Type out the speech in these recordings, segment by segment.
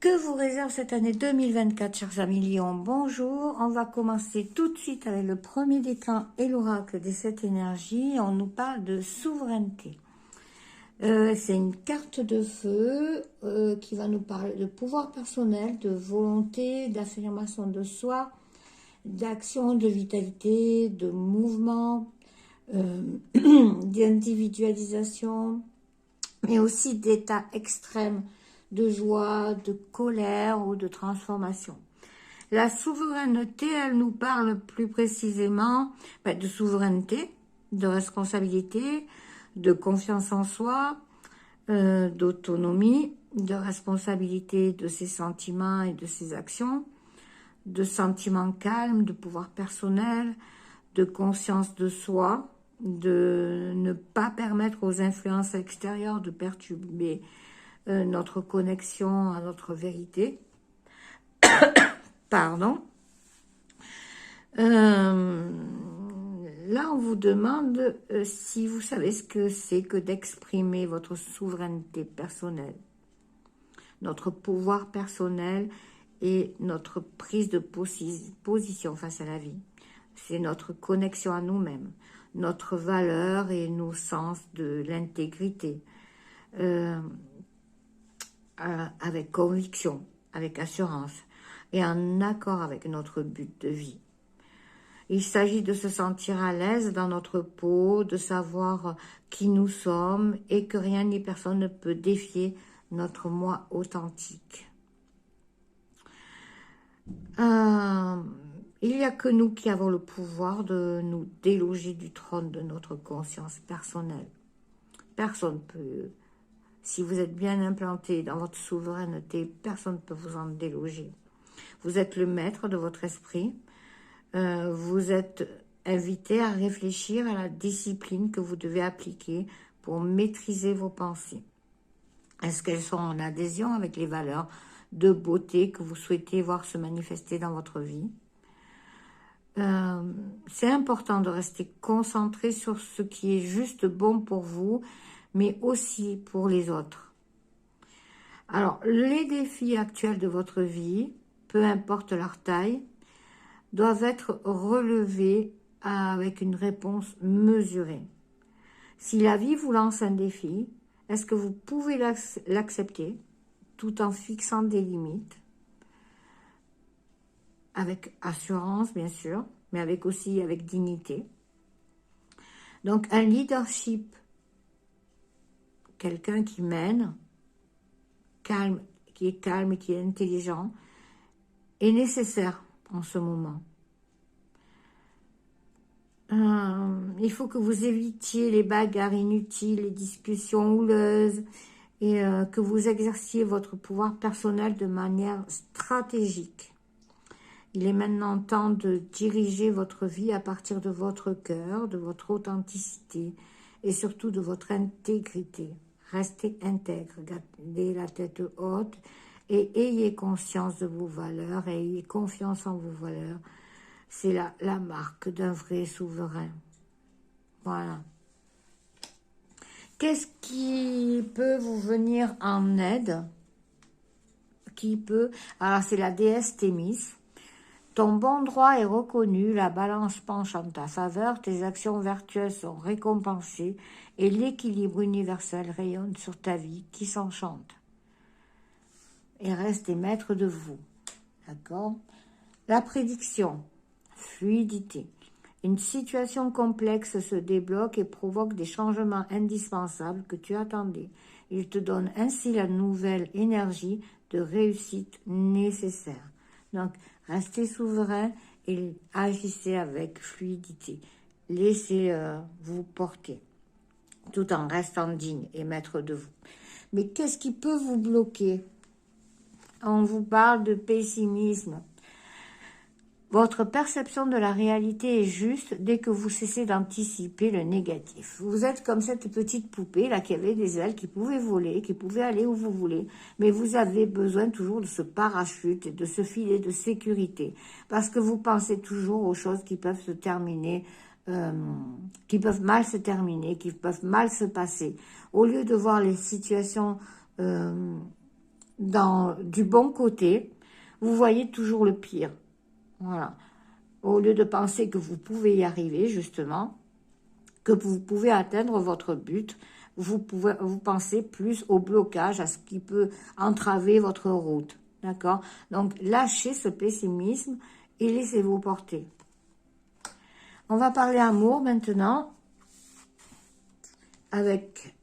Que vous réserve cette année 2024, chers amis Lion? Bonjour, on va commencer tout de suite avec le premier décan et l'oracle de cette énergie. On nous parle de souveraineté. C'est une carte de feu qui va nous parler de pouvoir personnel, de volonté, d'affirmation de soi, d'action, de vitalité, de mouvement, d'individualisation, mais aussi d'état extrême de joie, de colère ou de transformation. La souveraineté, elle nous parle plus précisément de souveraineté, de responsabilité, de confiance en soi, d'autonomie, de responsabilité de ses sentiments et de ses actions, de sentiments calmes, de pouvoir personnel, de conscience de soi, de ne pas permettre aux influences extérieures de perturber notre connexion à notre vérité. Pardon. Là, on vous demande si vous savez ce que c'est que d'exprimer votre souveraineté personnelle, notre pouvoir personnel et notre prise de position face à la vie. C'est notre connexion à nous-mêmes, notre valeur et nos sens de l'intégrité. Avec conviction, avec assurance et en accord avec notre but de vie. Il s'agit de se sentir à l'aise dans notre peau, de savoir qui nous sommes et que rien ni personne ne peut défier notre moi authentique. Il n'y a que nous qui avons le pouvoir de nous déloger du trône de notre conscience personnelle. Personne ne peut. Si vous êtes bien implanté dans votre souveraineté, personne ne peut vous en déloger. Vous êtes le maître de votre esprit. Vous êtes invité à réfléchir à la discipline que vous devez appliquer pour maîtriser vos pensées. Est-ce qu'elles sont en adhésion avec les valeurs de beauté que vous souhaitez voir se manifester dans votre vie? C'est important de rester concentré sur ce qui est juste bon pour vous, mais aussi pour les autres. Alors, les défis actuels de votre vie, peu importe leur taille, doivent être relevés avec une réponse mesurée. Si la vie vous lance un défi, est-ce que vous pouvez l'accepter tout en fixant des limites, avec assurance bien sûr, mais avec dignité. Donc un leadership, quelqu'un qui mène, calme, qui est calme et qui est intelligent, est nécessaire en ce moment. Il faut que vous évitiez les bagarres inutiles, les discussions houleuses, et que vous exerciez votre pouvoir personnel de manière stratégique. Il est maintenant temps de diriger votre vie à partir de votre cœur, de votre authenticité et surtout de votre intégrité. Restez intègre, gardez la tête haute et ayez conscience de vos valeurs et ayez confiance en vos valeurs. C'est la marque d'un vrai souverain. Voilà. Qu'est-ce qui peut vous venir en aide? Alors, c'est la déesse Thémis. Ton bon droit est reconnu, la balance penche en ta faveur, tes actions vertueuses sont récompensées et l'équilibre universel rayonne sur ta vie qui s'enchante. Et restez maître de vous. D'accord? La prédiction. Fluidité. Une situation complexe se débloque et provoque des changements indispensables que tu attendais. Il te donne ainsi la nouvelle énergie de réussite nécessaire. Donc, restez souverain et agissez avec fluidité. Laissez vous porter, tout en restant digne et maître de vous. Mais qu'est-ce qui peut vous bloquer? On vous parle de pessimisme. Votre perception de la réalité est juste dès que vous cessez d'anticiper le négatif. Vous êtes comme cette petite poupée là qui avait des ailes, qui pouvait voler, qui pouvait aller où vous voulez, mais vous avez besoin toujours de ce parachute, de ce filet de sécurité, parce que vous pensez toujours aux choses qui peuvent se terminer, qui peuvent mal se terminer, qui peuvent mal se passer. Au lieu de voir les situations du bon côté, vous voyez toujours le pire. Voilà. Au lieu de penser que vous pouvez y arriver, justement, que vous pouvez atteindre votre but, vous pensez plus au blocage, à ce qui peut entraver votre route. D'accord? Donc, lâchez ce pessimisme et laissez-vous porter. On va parler amour maintenant, avec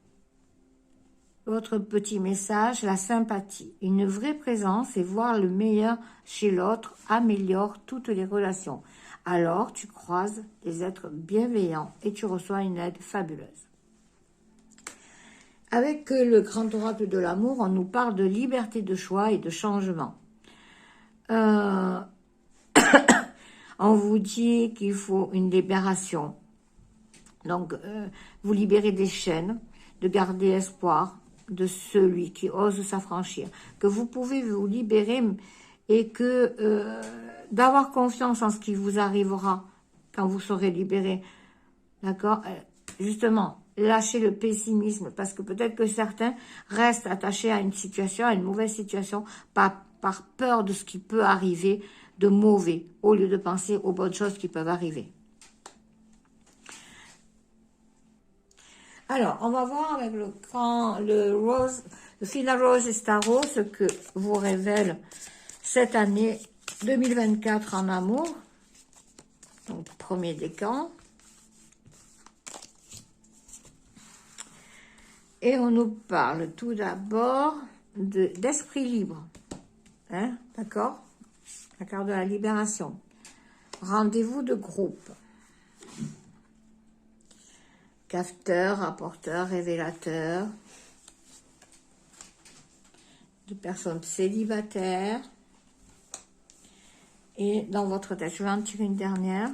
votre petit message, la sympathie. Une vraie présence et voir le meilleur chez l'autre améliore toutes les relations. Alors, tu croises des êtres bienveillants et tu reçois une aide fabuleuse. Avec le grand oracle de l'amour, on nous parle de liberté de choix et de changement. On vous dit qu'il faut une libération. Donc, vous libérez des chaînes, de garder espoir de celui qui ose s'affranchir. Que vous pouvez vous libérer et que d'avoir confiance en ce qui vous arrivera quand vous serez libéré. D'accord? Justement, lâchez le pessimisme parce que peut-être que certains restent attachés à une situation, à une mauvaise situation, par peur de ce qui peut arriver de mauvais, au lieu de penser aux bonnes choses qui peuvent arriver. Alors, on va voir avec le Final Rose et Starro ce que vous révèle cette année 2024 en amour. Donc, premier décan. Et on nous parle tout d'abord d'esprit libre. Hein, d'accord? La carte de la libération. Rendez-vous de groupe. Capteur, rapporteur, révélateur. De personnes célibataires. Et dans votre tête, je vais en tirer une dernière.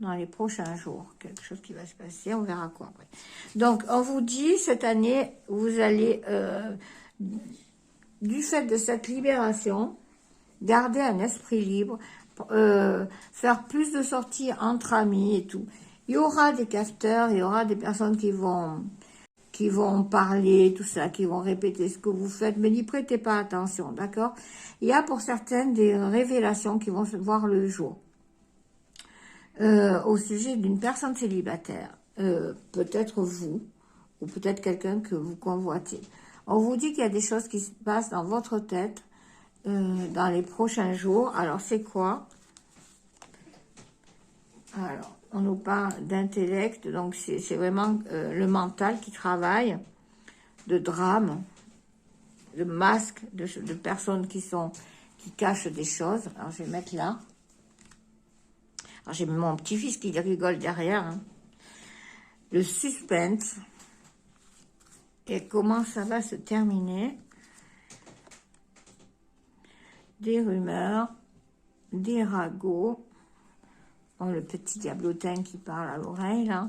Dans les prochains jours, quelque chose qui va se passer, on verra quoi après. Donc, on vous dit, cette année, vous allez, du fait de cette libération, garder un esprit libre, faire plus de sorties entre amis et tout. Il y aura des capteurs, il y aura des personnes qui vont parler, tout ça, qui vont répéter ce que vous faites, mais n'y prêtez pas attention, d'accord? Il y a pour certaines des révélations qui vont se voir le jour. Au sujet d'une personne célibataire, peut-être vous, ou peut-être quelqu'un que vous convoitez. On vous dit qu'il y a des choses qui se passent dans votre tête dans les prochains jours. Alors, c'est quoi? Alors, on nous parle d'intellect, donc c'est vraiment le mental qui travaille, de drame, de masques, de personnes qui cachent des choses. Alors, je vais mettre là. Alors, j'ai mon petit-fils qui rigole derrière. Hein. Le suspense. Et comment ça va se terminer. Des rumeurs. Des ragots. Bon, le petit diablotin qui parle à l'oreille, là.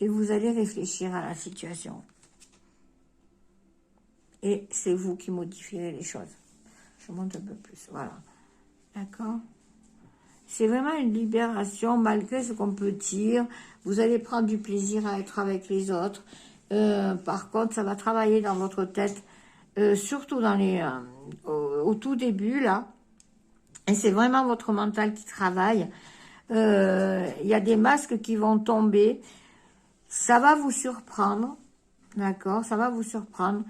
Et vous allez réfléchir à la situation. Et c'est vous qui modifierez les choses. Je monte un peu plus. Voilà. D'accord ? C'est vraiment une libération, malgré ce qu'on peut dire. Vous allez prendre du plaisir à être avec les autres. Par contre, ça va travailler dans votre tête, surtout dans au tout début, là. Et c'est vraiment votre mental qui travaille. Il y a des masques qui vont tomber. Ça va vous surprendre. D'accord? Ça va vous surprendre.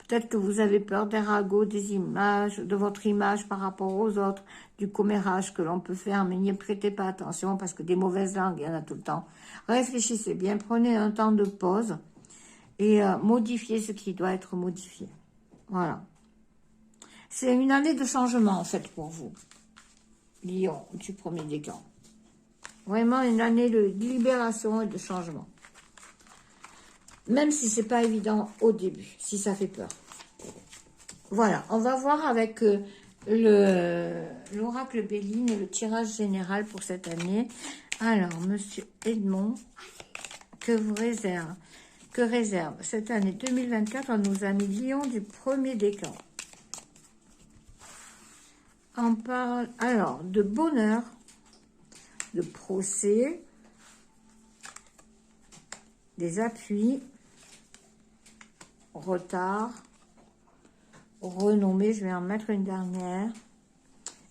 Peut-être que vous avez peur des ragots, des images, de votre image par rapport aux autres, du commérage que l'on peut faire, mais n'y prêtez pas attention parce que des mauvaises langues, il y en a tout le temps. Réfléchissez bien, prenez un temps de pause et modifiez ce qui doit être modifié. Voilà. C'est une année de changement, en fait, pour vous. Lion, du premier décan. Vraiment une année de libération et de changement. Même si c'est pas évident au début, si ça fait peur. Voilà, on va voir avec l'oracle Béline, le tirage général pour cette année. Alors, Monsieur Edmond, que réserve cette année 2024? On nous a mis Lion du premier décan. On parle alors de bonheur, de procès, des appuis, retard, renommée, je vais en mettre une dernière,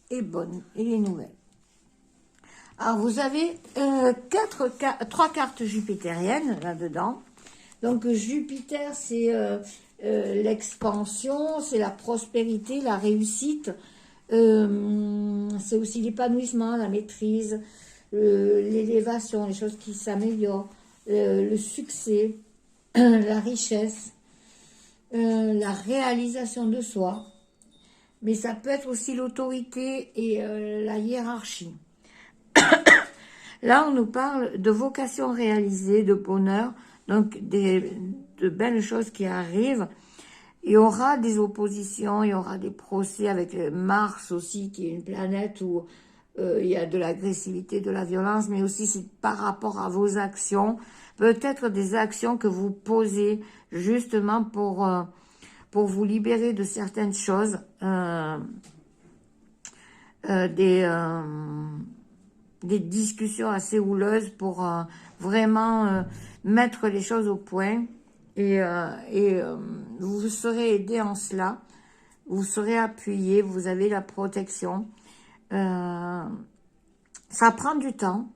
et bonne, et les nouvelles. Alors, vous avez trois cartes jupitériennes là-dedans. Donc, Jupiter, c'est l'expansion, c'est la prospérité, la réussite. C'est aussi l'épanouissement, la maîtrise, l'élévation, les choses qui s'améliorent, le succès, la richesse, la réalisation de soi. Mais ça peut être aussi l'autorité et la hiérarchie. Là, on nous parle de vocation réalisée, de bonheur, donc de belles choses qui arrivent. Il y aura des oppositions, il y aura des procès avec Mars aussi, qui est une planète où il y a de l'agressivité, de la violence, mais aussi c'est par rapport à vos actions. Peut-être des actions que vous posez justement pour vous libérer de certaines choses, des discussions assez houleuses pour vraiment mettre les choses au point et vous serez aidé en cela, vous serez appuyé, vous avez la protection. Ça prend du temps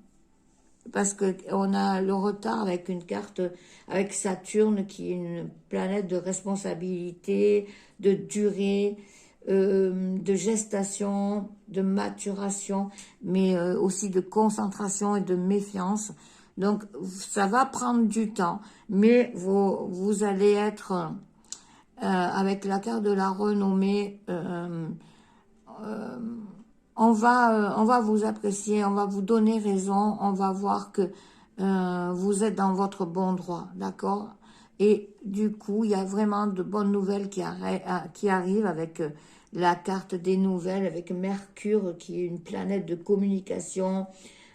parce que on a le retard avec une carte, avec Saturne qui est une planète de responsabilité, de durée, de gestation, de maturation, mais aussi de concentration et de méfiance. Donc, ça va prendre du temps, mais vous allez être, avec la carte de la renommée, on va vous apprécier, on va vous donner raison, on va voir que vous êtes dans votre bon droit, d'accord? Et du coup, il y a vraiment de bonnes nouvelles qui arrivent avec la carte des nouvelles, avec Mercure, qui est une planète de communication,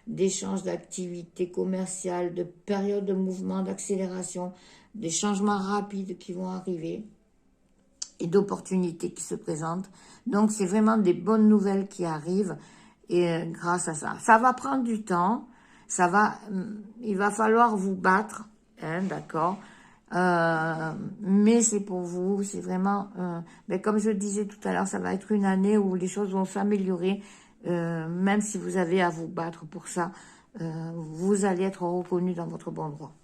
d'échange d'activités commerciales, de périodes de mouvement, d'accélération, des changements rapides qui vont arriver et d'opportunités qui se présentent. Donc, c'est vraiment des bonnes nouvelles qui arrivent et grâce à ça. Ça va prendre du temps, il va falloir vous battre, hein, d'accord, mais c'est pour vous, c'est vraiment, mais comme je le disais tout à l'heure, ça va être une année où les choses vont s'améliorer, même si vous avez à vous battre pour ça, vous allez être reconnu dans votre bon droit.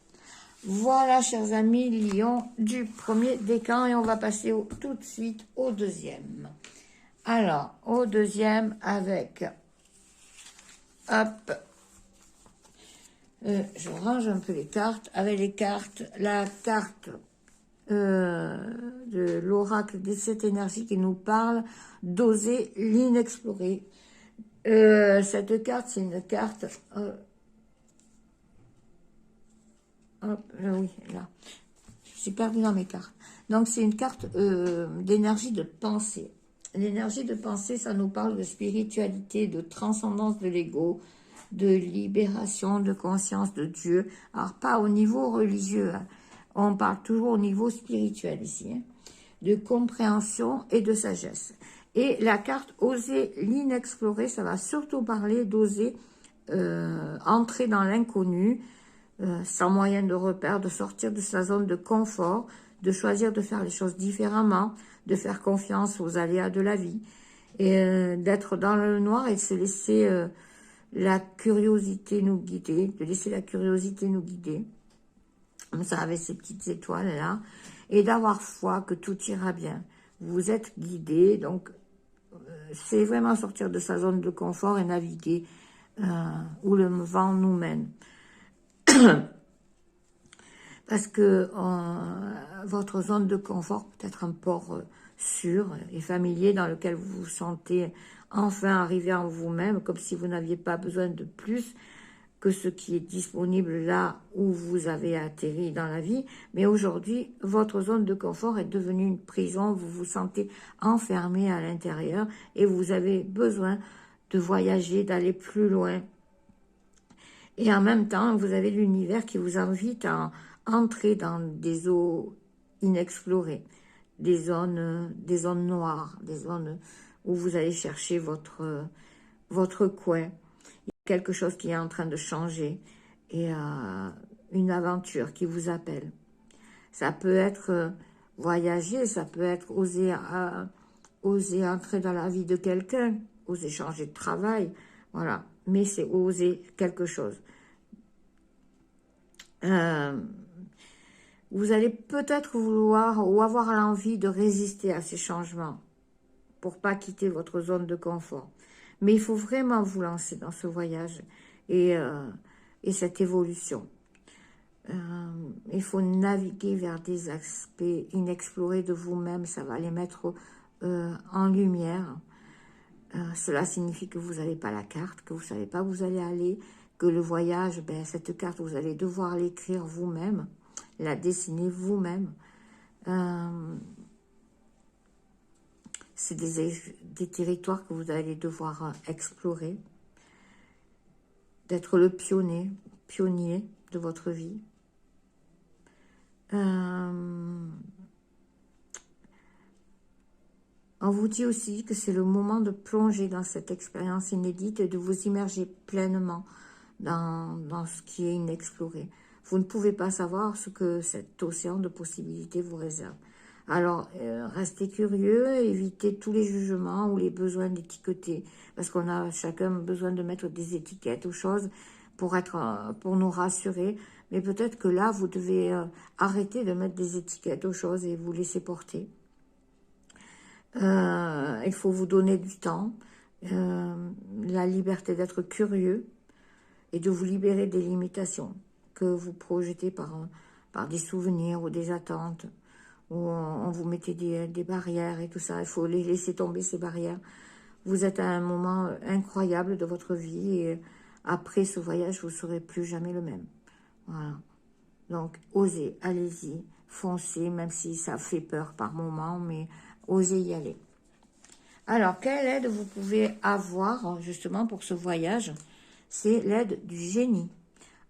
Voilà, chers amis, Lion du premier décan, et on va passer tout de suite au deuxième. Alors, au deuxième avec, hop, je range un peu les cartes, avec les cartes, la carte de l'oracle de cette énergie qui nous parle d'oser l'inexploré. Cette carte, c'est une carte... hop, oui, là. Je suis perdue dans mes cartes. Donc, c'est une carte d'énergie de pensée. L'énergie de pensée, ça nous parle de spiritualité, de transcendance de l'ego, de libération, de conscience de Dieu. Alors, pas au niveau religieux, hein. On parle toujours au niveau spirituel ici, hein, de compréhension et de sagesse. Et la carte oser l'inexploré, ça va surtout parler d'oser entrer dans l'inconnu, sans moyen de repère, de sortir de sa zone de confort, de choisir de faire les choses différemment, de faire confiance aux aléas de la vie, et d'être dans le noir et de se laisser la curiosité nous guider, de laisser la curiosité nous guider, comme ça avec ces petites étoiles là, et d'avoir foi que tout ira bien. Vous êtes guidé, donc c'est vraiment sortir de sa zone de confort et naviguer où le vent nous mène. Parce que votre zone de confort peut être un port sûr et familier dans lequel vous vous sentez enfin arriver en vous-même, comme si vous n'aviez pas besoin de plus que ce qui est disponible là où vous avez atterri dans la vie. Mais aujourd'hui, votre zone de confort est devenue une prison, vous vous sentez enfermé à l'intérieur et vous avez besoin de voyager, d'aller plus loin. Et en même temps, vous avez l'univers qui vous invite à entrer dans des eaux inexplorées, des zones noires, des zones où vous allez chercher votre coin. Il y a quelque chose qui est en train de changer et une aventure qui vous appelle. Ça peut être Voyager, ça peut être oser, oser entrer dans la vie de quelqu'un, oser changer de travail, voilà. Mais c'est oser quelque chose. Vous allez peut-être vouloir ou avoir l'envie de résister à ces changements pour pas quitter votre zone de confort. Mais il faut vraiment vous lancer dans ce voyage et cette évolution. Il faut naviguer vers des aspects inexplorés de vous-même. Ça va les mettre en lumière. Cela signifie que vous n'avez pas la carte, que vous ne savez pas où vous allez aller, que le voyage, ben, cette carte, vous allez devoir l'écrire vous-même, la dessiner vous-même. C'est des territoires que vous allez devoir explorer, d'être le pionnier de votre vie. On vous dit aussi que c'est le moment de plonger dans cette expérience inédite et de vous immerger pleinement dans ce qui est inexploré. Vous ne pouvez pas savoir ce que cet océan de possibilités vous réserve. Alors, restez curieux, évitez tous les jugements ou les besoins d'étiqueter, parce qu'on a chacun besoin de mettre des étiquettes aux choses pour nous rassurer. Mais peut-être que là, vous devez arrêter de mettre des étiquettes aux choses et vous laisser porter. Il faut vous donner du temps, la liberté d'être curieux et de vous libérer des limitations que vous projetez par des souvenirs ou des attentes, où on vous mettait des barrières et tout ça. Il faut les laisser tomber, ces barrières. Vous êtes à un moment incroyable de votre vie et après ce voyage, vous ne serez plus jamais le même. Voilà. Donc, osez, allez-y, foncez, même si ça fait peur par moments, mais osez y aller. Alors, quelle aide vous pouvez avoir, justement, pour ce voyage? C'est l'aide du génie.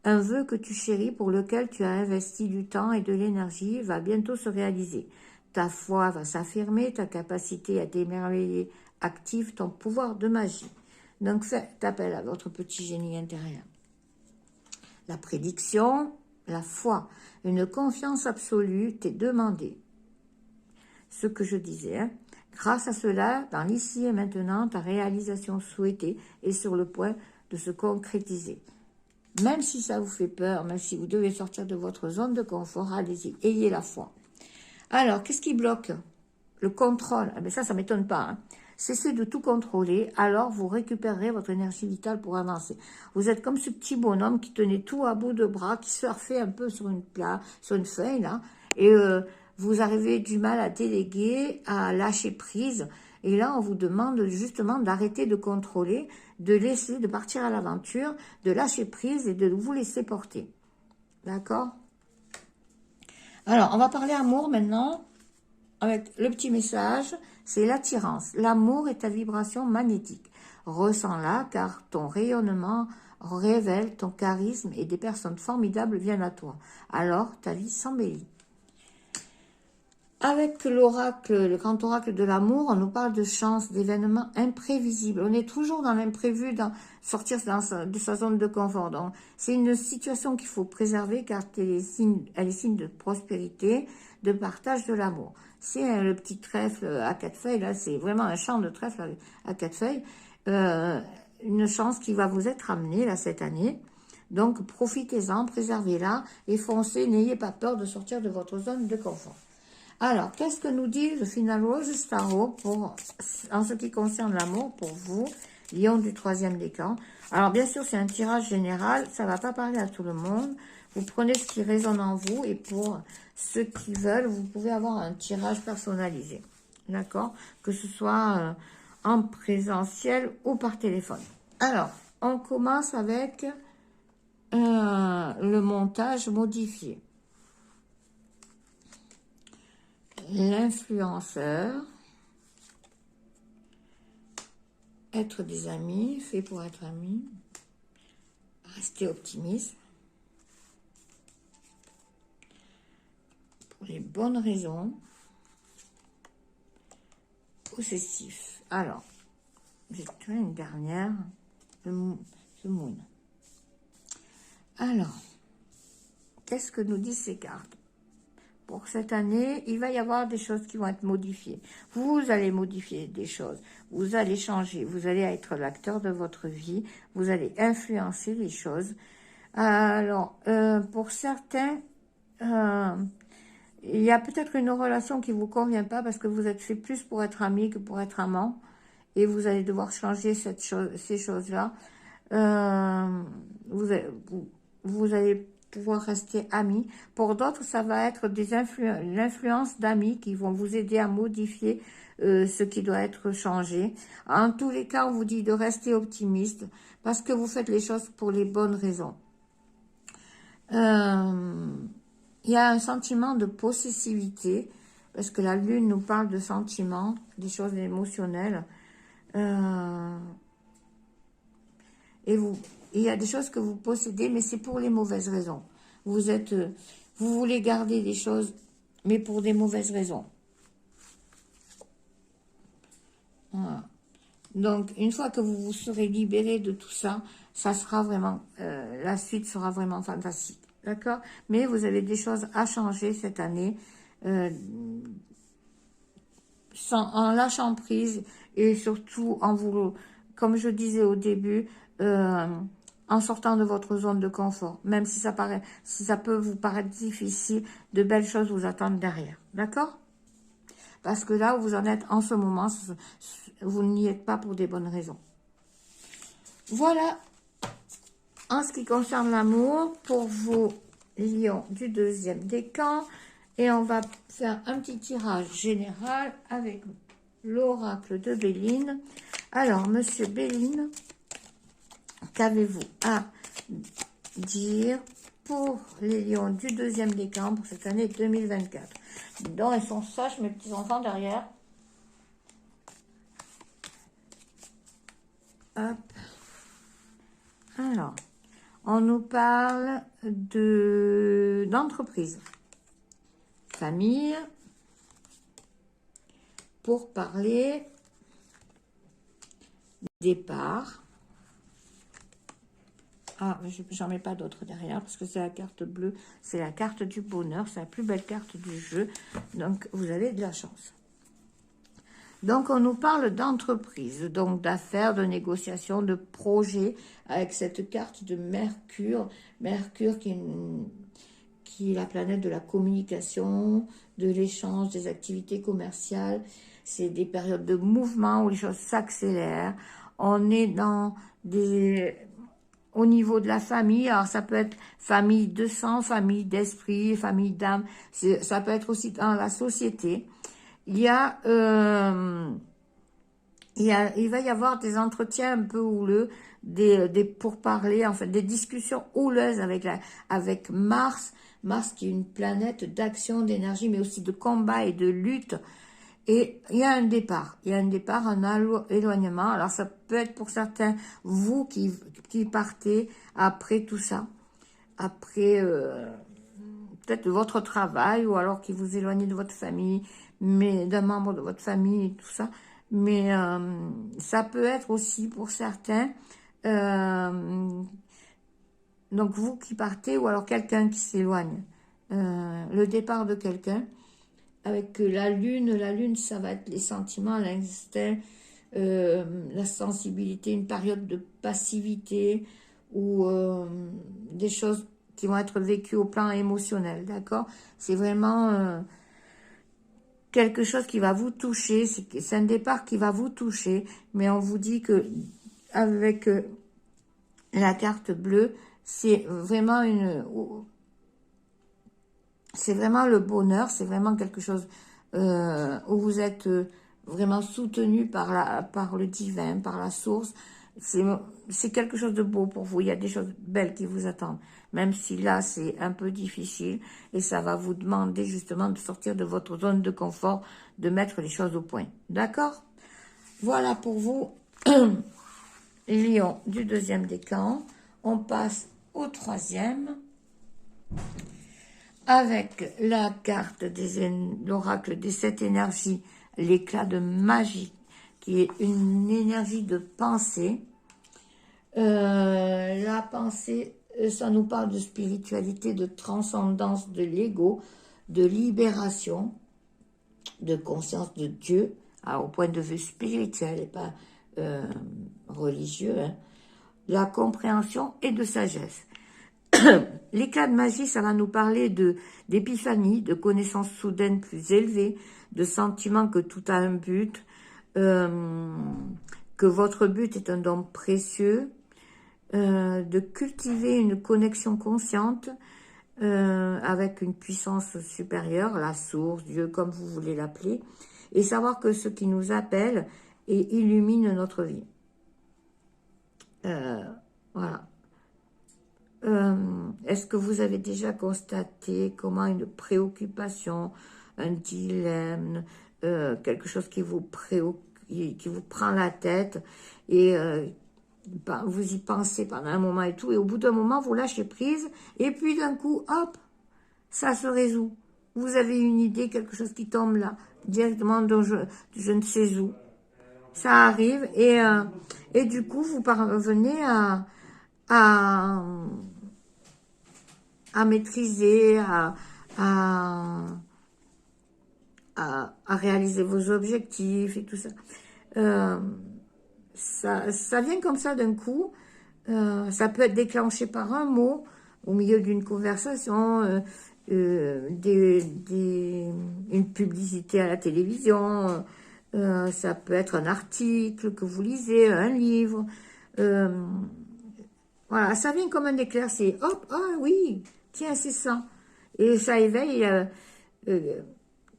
Un vœu que tu chéris, pour lequel tu as investi du temps et de l'énergie, va bientôt se réaliser. Ta foi va s'affirmer, ta capacité à t'émerveiller active ton pouvoir de magie. Donc, faites appel à votre petit génie intérieur. La prédiction, la foi, une confiance absolue t'est demandée. Ce que je disais, hein. Grâce à cela, dans l'ici et maintenant, ta réalisation souhaitée est sur le point de se concrétiser. Même si ça vous fait peur, même si vous devez sortir de votre zone de confort, allez-y, ayez la foi. Alors, qu'est-ce qui bloque? Le contrôle. Eh bien ça ne m'étonne pas. Hein. Cessez de tout contrôler, alors vous récupérerez votre énergie vitale pour avancer. Vous êtes comme ce petit bonhomme qui tenait tout à bout de bras, qui surfait un peu sur une feuille, là, et vous avez du mal à déléguer, à lâcher prise. Et là, on vous demande justement d'arrêter de contrôler, de partir à l'aventure, de lâcher prise et de vous laisser porter. D'accord? Alors, on va parler amour maintenant, avec le petit message, c'est l'attirance. L'amour est ta vibration magnétique. Ressens-la, car ton rayonnement révèle ton charisme et des personnes formidables viennent à toi. Alors, ta vie s'embellit. Avec l'oracle, le grand oracle de l'amour, on nous parle de chance, d'événements imprévisibles. On est toujours dans l'imprévu, sortir de sa zone de confort. Donc, c'est une situation qu'il faut préserver car elle est signe de prospérité, de partage de l'amour. C'est le petit trèfle à 4 feuilles, là, c'est vraiment un champ de trèfle à 4 feuilles. Une chance qui va vous être amenée, là, cette année. Donc, profitez-en, préservez-la et foncez, n'ayez pas peur de sortir de votre zone de confort. Alors, qu'est-ce que nous dit le Final Rose Tarot en ce qui concerne l'amour pour vous, Lion du 3e décan? Alors, bien sûr, c'est un tirage général, ça ne va pas parler à tout le monde. Vous prenez ce qui résonne en vous et pour ceux qui veulent, vous pouvez avoir un tirage personnalisé. D'accord? Que ce soit en présentiel ou par téléphone. Alors, on commence avec le montage modifié. L'influenceur, être des amis, fait pour être amis, rester optimiste, pour les bonnes raisons, possessif. Alors, j'ai trouvé une dernière, The Moon. Alors, qu'est-ce que nous disent ces cartes? pour cette année, il va y avoir des choses qui vont être modifiées. Vous allez modifier des choses, vous allez changer, vous allez être l'acteur de votre vie, vous allez influencer les choses. Alors, pour certains, il y a peut-être une relation qui vous convient pas parce que vous êtes fait plus pour être ami que pour être amant et vous allez devoir changer ces choses-là. Vous allez pouvoir rester amis. Pour d'autres, ça va être l'influence d'amis qui vont vous aider à modifier ce qui doit être changé. En tous les cas, on vous dit de rester optimiste parce que vous faites les choses pour les bonnes raisons. Il y a un sentiment de possessivité, parce que la lune nous parle de sentiments, des choses émotionnelles. Et il y a des choses que vous possédez, mais c'est pour les mauvaises raisons. Vous voulez garder des choses, mais pour des mauvaises raisons. Voilà. Donc, une fois que vous vous serez libéré de tout ça, ça sera vraiment, la suite sera vraiment fantastique. D'accord? Mais vous avez des choses à changer cette année, en lâchant prise et surtout comme je disais au début, en sortant de votre zone de confort. Même si ça peut vous paraître difficile, de belles choses vous attendent derrière. D'accord? Parce que là où vous en êtes en ce moment, vous n'y êtes pas pour des bonnes raisons. Voilà, en ce qui concerne l'amour, pour vous, lions du deuxième décan. Et on va faire un petit tirage général avec l'oracle de Béline. Alors, monsieur Béline, qu'avez-vous à dire pour les lions du deuxième décan pour cette année 2024? Donc, ils sont sages, mes petits-enfants, derrière. Hop. Alors, on nous parle d'entreprise, famille, pour parler départ. Ah, j'en mets pas d'autres derrière parce que c'est la carte bleue, c'est la carte du bonheur, c'est la plus belle carte du jeu, donc vous avez de la chance. Donc, on nous parle d'entreprise, donc d'affaires, de négociations, de projets, avec cette carte de Mercure. Mercure qui est la planète de la communication, de l'échange, des activités commerciales. C'est des périodes de mouvement où les choses s'accélèrent. On est au niveau de la famille, alors ça peut être famille de sang, famille d'esprit, famille d'âme, ça peut être aussi dans la société. Il va y avoir des entretiens un peu houleux, des pourparlers, en fait, des discussions houleuses avec Mars. Mars qui est une planète d'action, d'énergie, mais aussi de combat et de lutte. Et il y a un départ, un éloignement. Alors ça peut être pour certains, vous qui partez après tout ça, après peut-être votre travail, ou alors qui vous éloignez de votre famille, mais d'un membre de votre famille et tout ça. Mais ça peut être aussi pour certains, donc vous qui partez, ou alors quelqu'un qui s'éloigne, le départ de quelqu'un. Avec la lune, ça va être les sentiments, l'instinct, la sensibilité, une période de passivité ou des choses qui vont être vécues au plan émotionnel, d'accord? C'est vraiment quelque chose qui va vous toucher, c'est un départ qui va vous toucher, mais on vous dit que avec la carte bleue, c'est vraiment le bonheur, c'est vraiment quelque chose où vous êtes vraiment soutenu par le divin, par la source. C'est quelque chose de beau pour vous, il y a des choses belles qui vous attendent, même si là c'est un peu difficile et ça va vous demander justement de sortir de votre zone de confort, de mettre les choses au point. D'accord? Voilà pour vous, Lion du deuxième décan. On passe au troisième, avec la carte l'oracle des 7 énergies, l'éclat de magie, qui est une énergie de pensée. La pensée, ça nous parle de spiritualité, de transcendance de l'ego, de libération, de conscience de Dieu, alors au point de vue spirituel et pas religieux, hein, de la compréhension et de sagesse. L'éclat de magie, ça va nous parler d'épiphanie, de connaissances soudaines plus élevées, de sentiments que tout a un but, que votre but est un don précieux, de cultiver une connexion consciente avec une puissance supérieure, la source, Dieu, comme vous voulez l'appeler, et savoir que ce qui nous appelle et illumine notre vie. Voilà. Est-ce que vous avez déjà constaté comment une préoccupation, un dilemme, quelque chose qui vous qui vous prend la tête et vous y pensez pendant un moment et tout, et au bout d'un moment vous lâchez prise et puis d'un coup hop, ça se résout. Vous avez une idée, quelque chose qui tombe là directement de je ne sais où, ça arrive et du coup vous parvenez à maîtriser, à réaliser vos objectifs et tout ça. Ça vient comme ça d'un coup. Ça peut être déclenché par un mot au milieu d'une conversation, une publicité à la télévision, ça peut être un article que vous lisez, un livre. Voilà, ça vient comme un éclair, c'est hop, ah oui, tiens, c'est ça. Et ça éveille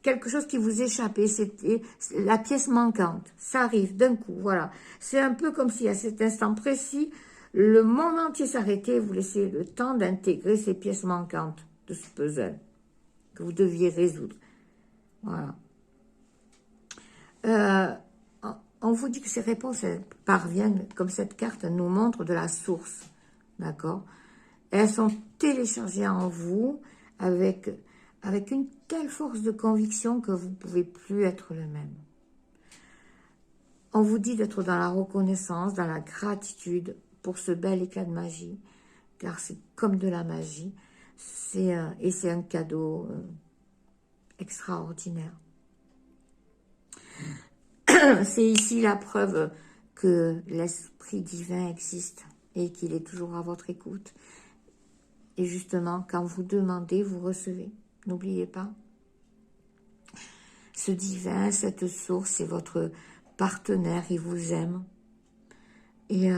quelque chose qui vous échappait, c'était la pièce manquante. Ça arrive d'un coup, voilà. C'est un peu comme si à cet instant précis, le monde entier s'arrêtait et vous laissez le temps d'intégrer ces pièces manquantes de ce puzzle que vous deviez résoudre. Voilà. On vous dit que ces réponses parviennent, comme cette carte nous montre, de la source. D'accord? Elles sont téléchargées en vous avec une telle force de conviction que vous ne pouvez plus être le même. On vous dit d'être dans la reconnaissance, dans la gratitude pour ce bel éclat de magie, car c'est comme de la magie, et c'est un cadeau extraordinaire. C'est ici la preuve que l'Esprit divin existe et qu'il est toujours à votre écoute. Et justement, quand vous demandez, vous recevez. N'oubliez pas. Ce divin, cette source, c'est votre partenaire, il vous aime. Et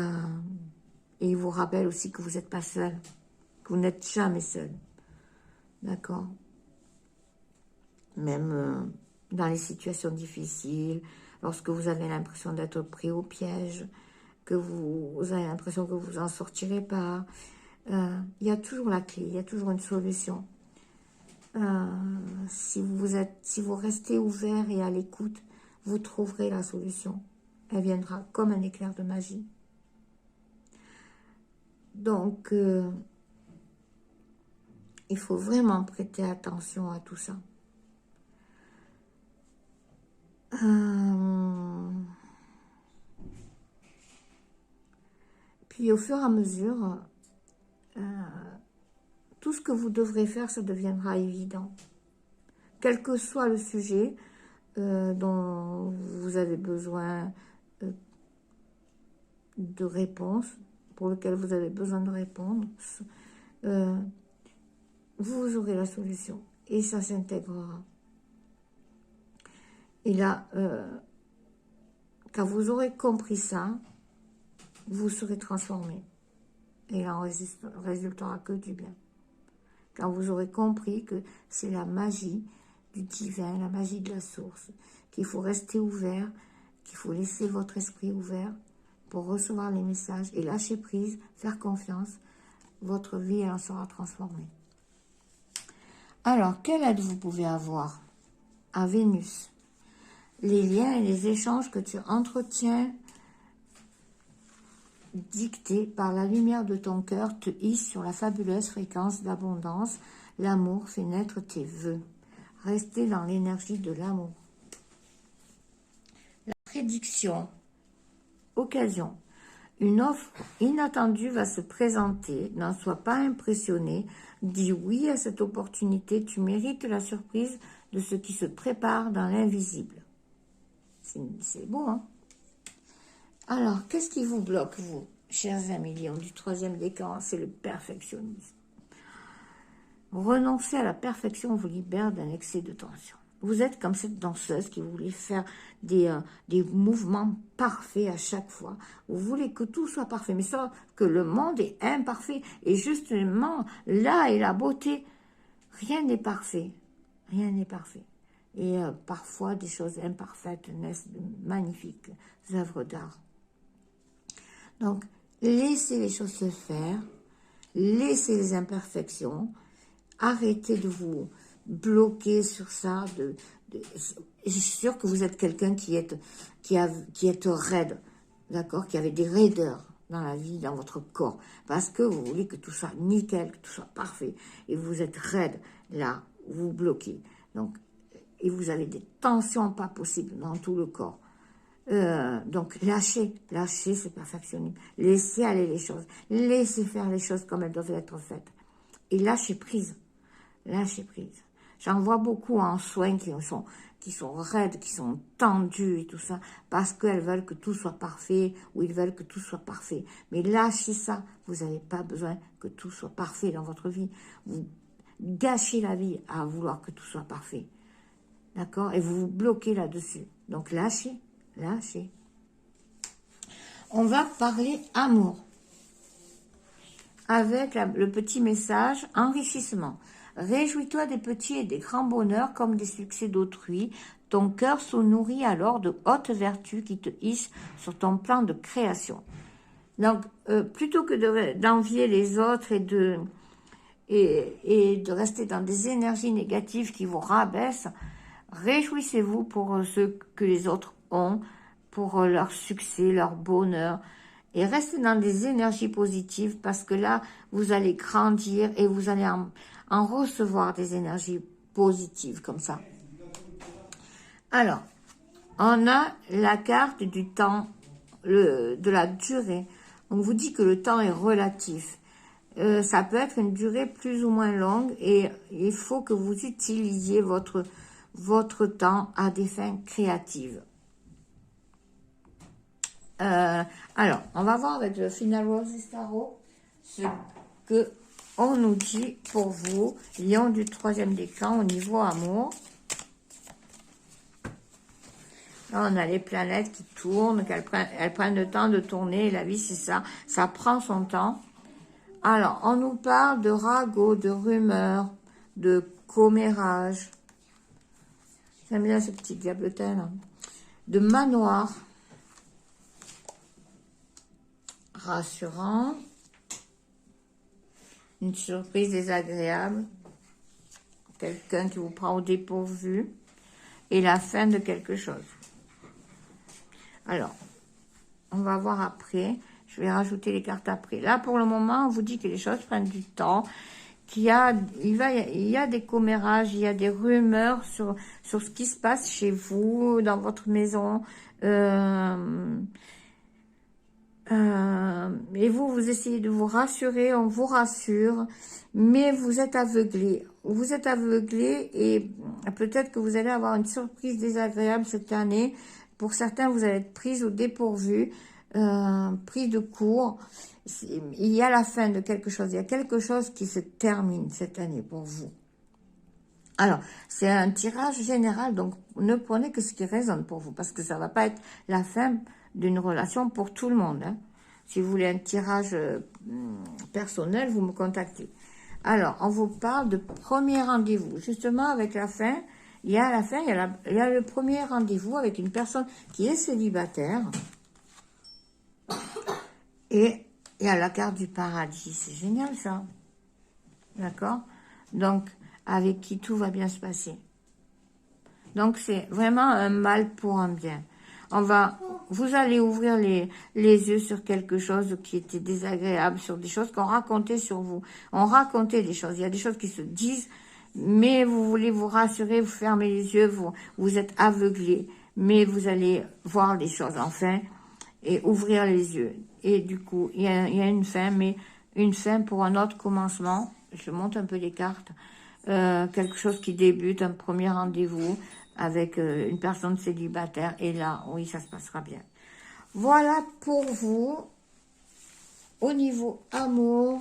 il vous rappelle aussi que vous n'êtes pas seul, que vous n'êtes jamais seul. D'accord? Même dans les situations difficiles, lorsque vous avez l'impression d'être pris au piège, que vous avez l'impression que vous n'en sortirez pas, il y a toujours la clé, il y a toujours une solution. Si vous restez ouvert et à l'écoute, vous trouverez la solution. Elle viendra comme un éclair de magie. Donc, il faut vraiment prêter attention à tout ça. Puis au fur et à mesure, tout ce que vous devrez faire, ça deviendra évident. Quel que soit le sujet dont vous avez besoin de réponse, pour lequel vous avez besoin de répondre, vous aurez la solution et ça s'intégrera. Et là, quand vous aurez compris ça, vous serez transformé. Et il en résultera que du bien. Quand vous aurez compris que c'est la magie du divin, la magie de la source, qu'il faut rester ouvert, qu'il faut laisser votre esprit ouvert pour recevoir les messages et lâcher prise, faire confiance, votre vie elle en sera transformée. Alors, quelle aide vous pouvez avoir à Vénus? Les liens et les échanges que tu entretiens dictés par la lumière de ton cœur te hissent sur la fabuleuse fréquence d'abondance. L'amour fait naître tes vœux. Restez dans l'énergie de l'amour. La prédiction. Occasion. une offre inattendue va se présenter. N'en sois pas impressionné. Dis oui à cette opportunité. Tu mérites la surprise de ce qui se prépare dans l'invisible. C'est beau, hein? Alors, qu'est-ce qui vous bloque, vous, chers amis lions du troisième décan? C'est le perfectionnisme. Renoncer à la perfection vous libère d'un excès de tension. Vous êtes comme cette danseuse qui voulait faire des mouvements parfaits à chaque fois. Vous voulez que tout soit parfait, mais ça, que le monde est imparfait. Et justement, là est la beauté. Rien n'est parfait. Rien n'est parfait. Et parfois, des choses imparfaites naissent de magnifiques œuvres d'art. Donc, laissez les choses se faire. Laissez les imperfections. Arrêtez de vous bloquer sur ça. Je suis sûre que vous êtes quelqu'un qui est raide, d'accord, qui avait des raideurs dans la vie, dans votre corps, parce que vous voulez que tout soit nickel, que tout soit parfait, et vous êtes raide, là, vous vous bloquez. Donc, et vous avez des tensions pas possibles dans tout le corps. Donc, lâchez ce perfectionnisme. Laissez aller les choses. Laissez faire les choses comme elles doivent être faites. Et lâchez prise. Lâchez prise. J'en vois beaucoup en soins qui sont raides, qui sont tendus et tout ça, parce qu'elles veulent que tout soit parfait, ou ils veulent que tout soit parfait. Mais lâchez ça. Vous n'avez pas besoin que tout soit parfait dans votre vie. Vous gâchez la vie à vouloir que tout soit parfait. D'accord? Et vous vous bloquez là-dessus. Donc, lâchez. On va parler amour. Avec le petit message enrichissement. Réjouis-toi des petits et des grands bonheurs comme des succès d'autrui. Ton cœur se nourrit alors de hautes vertus qui te hissent sur ton plan de création. Donc, plutôt que d'envier les autres et de rester dans des énergies négatives qui vous rabaissent, réjouissez-vous pour ce que les autres ont, pour leur succès, leur bonheur, et restez dans des énergies positives parce que là, vous allez grandir et vous allez en recevoir des énergies positives comme ça. Alors, on a la carte du temps, de la durée. On vous dit que le temps est relatif. Ça peut être une durée plus ou moins longue et il faut que vous utilisiez votre temps à des fins créatives. Alors, on va voir avec le Final Rose Tarot ce que on nous dit pour vous, lion du troisième décan, au niveau amour. Là, on a les planètes qui tournent, elles prennent le temps de tourner, et la vie, c'est ça, ça prend son temps. Alors, on nous parle de ragots, de rumeurs, de commérages. J'aime bien ce petit diabletin, là. De manoir. Rassurant. Une surprise désagréable. Quelqu'un qui vous prend au dépourvu. Et la fin de quelque chose. Alors, on va voir après. Je vais rajouter les cartes après. Là, pour le moment, on vous dit que les choses prennent du temps. Il y a des commérages, il y a des rumeurs sur ce qui se passe chez vous, dans votre maison. Et vous essayez de vous rassurer, on vous rassure, mais vous êtes aveuglé. Vous êtes aveuglé et peut-être que vous allez avoir une surprise désagréable cette année. Pour certains, vous allez être pris au dépourvu, pris de court. Il y a la fin de quelque chose. Il y a quelque chose qui se termine cette année pour vous. Alors, c'est un tirage général, donc ne prenez que ce qui résonne pour vous, parce que ça ne va pas être la fin d'une relation pour tout le monde. Hein. Si vous voulez un tirage personnel, vous me contactez. Alors, on vous parle de premier rendez-vous. Justement, avec la fin, il y a le premier rendez-vous avec une personne qui est célibataire. Et il y a la carte du paradis. C'est génial, ça. D'accord? Donc, avec qui tout va bien se passer. Donc, c'est vraiment un mal pour un bien. Vous allez ouvrir les yeux sur quelque chose qui était désagréable, sur des choses qu'on racontait sur vous. On racontait des choses. Il y a des choses qui se disent, mais vous voulez vous rassurer, vous fermez les yeux, vous êtes aveuglé, mais vous allez voir les choses enfin et ouvrir les yeux. et du coup, il y a une fin, mais une fin pour un autre commencement. Je monte un peu les cartes. Quelque chose qui débute, un premier rendez-vous avec une personne célibataire. Et là, oui, ça se passera bien. Voilà pour vous. Au niveau amour,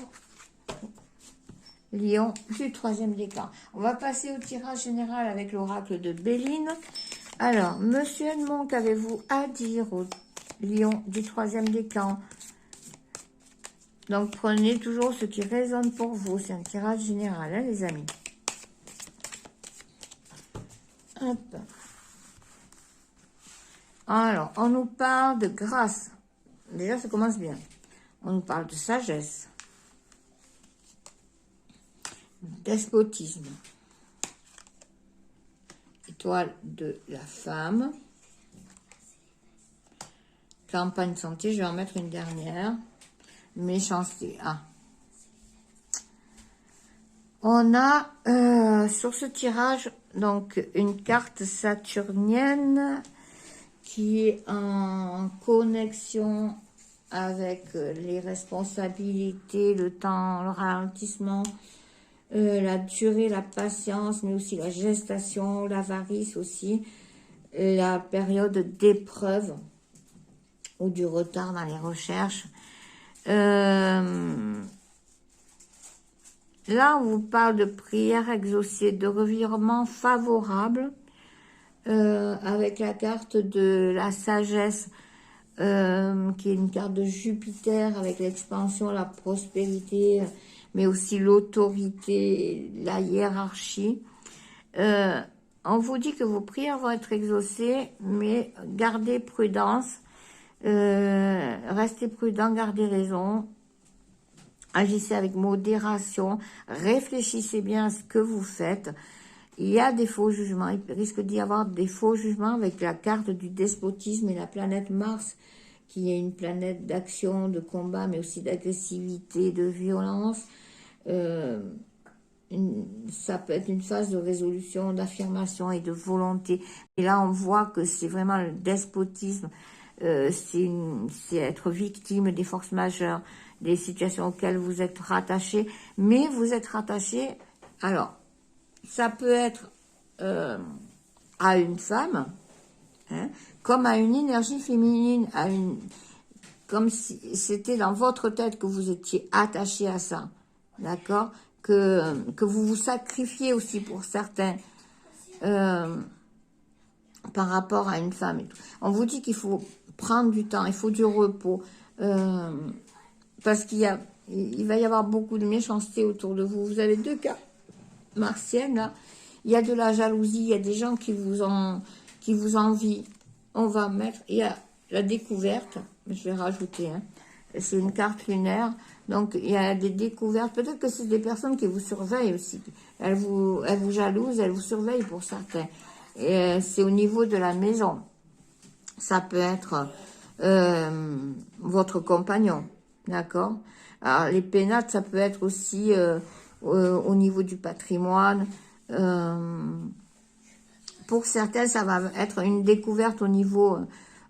Lion du 3e décan. On va passer au tirage général avec l'oracle de Béline. Alors, Monsieur Edmond, qu'avez-vous à dire au Lion du 3e décan? Donc, prenez toujours ce qui résonne pour vous. C'est un tirage général, hein, les amis. Hop. Alors, on nous parle de grâce. Déjà, ça commence bien. On nous parle de sagesse, despotisme, étoile de la femme, campagne santé, je vais en mettre une dernière, méchanceté. Ah. On a sur ce tirage donc une carte saturnienne qui est en connexion avec les responsabilités, le temps, le ralentissement, la durée, la patience, mais aussi la gestation, l'avarice aussi, la période d'épreuve ou du retard dans les recherches. Là, on vous parle de prière exaucée, de revirement favorable, avec la carte de la sagesse, qui est une carte de Jupiter avec l'expansion, la prospérité, mais aussi l'autorité, la hiérarchie. On vous dit que vos prières vont être exaucées, mais gardez prudence, restez prudent, gardez raison, agissez avec modération, réfléchissez bien à ce que vous faites. Il y a des faux jugements, il risque d'y avoir des faux jugements avec la carte du despotisme et la planète Mars, qui est une planète d'action, de combat, mais aussi d'agressivité, de violence. Ça peut être une phase de résolution, d'affirmation et de volonté. Et là, on voit que c'est vraiment le despotisme, c'est être victime des forces majeures, des situations auxquelles vous êtes rattaché, mais vous êtes rattaché, alors, ça peut être à une femme, hein, comme à une énergie féminine, comme si c'était dans votre tête que vous étiez attaché à ça, d'accord, que vous vous sacrifiez aussi pour certains par rapport à une femme et tout. On vous dit qu'il faut prendre du temps, il faut du repos, parce il va y avoir beaucoup de méchanceté autour de vous. Vous avez 2 cas martiennes, là. Il y a de la jalousie, il y a des gens qui vous envient. On va mettre, il y a la découverte, je vais rajouter, hein. C'est une carte lunaire, donc il y a des découvertes. Peut-être que c'est des personnes qui vous surveillent aussi. Elles vous jalousent, elles vous surveillent pour certains. Et c'est au niveau de la maison. Ça peut être votre compagnon, d'accord? Alors, les pénates, ça peut être aussi au niveau du patrimoine. Pour certains, ça va être une découverte au niveau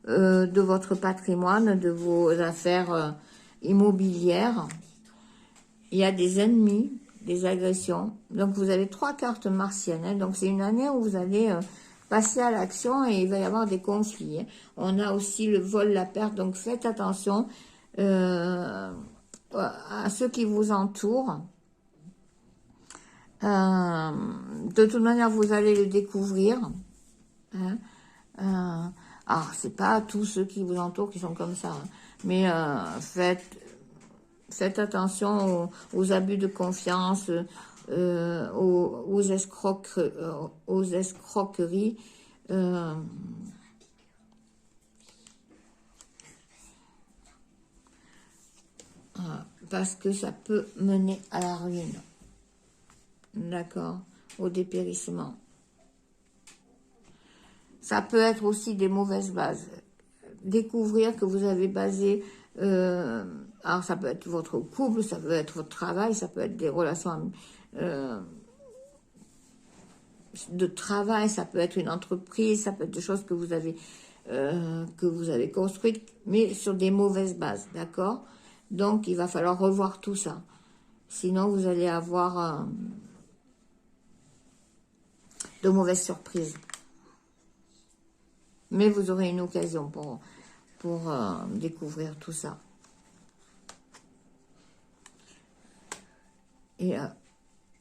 de votre patrimoine, de vos affaires immobilières. Il y a des ennemis, des agressions. Donc, vous avez 3 cartes martiennes. Hein. Donc, c'est une année où vous allez passer à l'action et il va y avoir des conflits. Hein. On a aussi le vol, la perte. Donc, faites attention à ceux qui vous entourent. De toute manière, vous allez le découvrir. Hein. Alors, c'est pas tous ceux qui vous entourent qui sont comme ça. Hein. Mais faites attention aux abus de confiance, aux escroqueries. Parce que ça peut mener à la ruine. D'accord, au dépérissement. Ça peut être aussi des mauvaises bases. Découvrir que vous avez basé, alors ça peut être votre couple, ça peut être votre travail, ça peut être des relations de travail, ça peut être une entreprise, ça peut être des choses que vous avez que vous avez construite, mais sur des mauvaises bases, d'accord? Donc, il va falloir revoir tout ça. Sinon, vous allez avoir de mauvaises surprises. Mais vous aurez une occasion pour découvrir tout ça. Et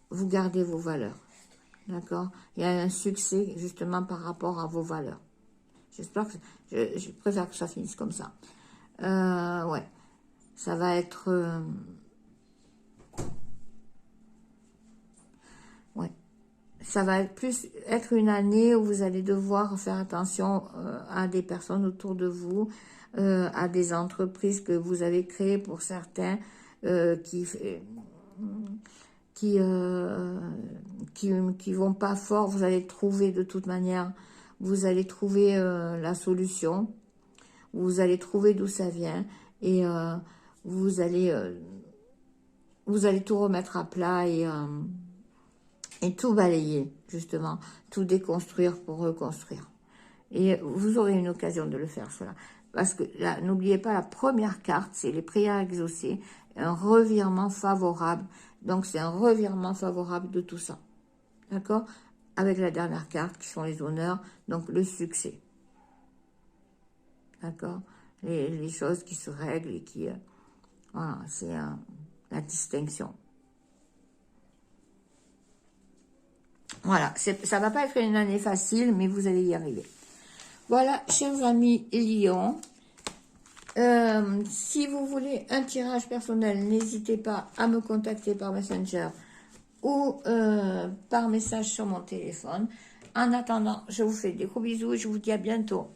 vous gardez vos valeurs. D'accord? Il y a un succès justement par rapport à vos valeurs. J'espère que... Je préfère que ça finisse comme ça. Ouais. Ça va être... ouais. Ça va être une année où vous allez devoir faire attention à des personnes autour de vous, à des entreprises que vous avez créées pour certains, qui vont pas fort. Vous allez trouver de toute manière, vous allez trouver la solution, vous allez trouver d'où ça vient, et vous allez tout remettre à plat et tout balayer, justement, tout déconstruire pour reconstruire. Et vous aurez une occasion de le faire, cela. Parce que là, n'oubliez pas, la première carte, c'est les prières exaucées, un revirement favorable. Donc, c'est un revirement favorable de tout ça. D'accord? Avec la dernière carte, qui sont les honneurs, donc le succès. D'accord? Les choses qui se règlent et qui... voilà, c'est la distinction. Voilà, ça va pas être une année facile, mais vous allez y arriver. Voilà, chers amis Lion, si vous voulez un tirage personnel, n'hésitez pas à me contacter par Messenger ou par message sur mon téléphone. En attendant, je vous fais des gros bisous et je vous dis à bientôt.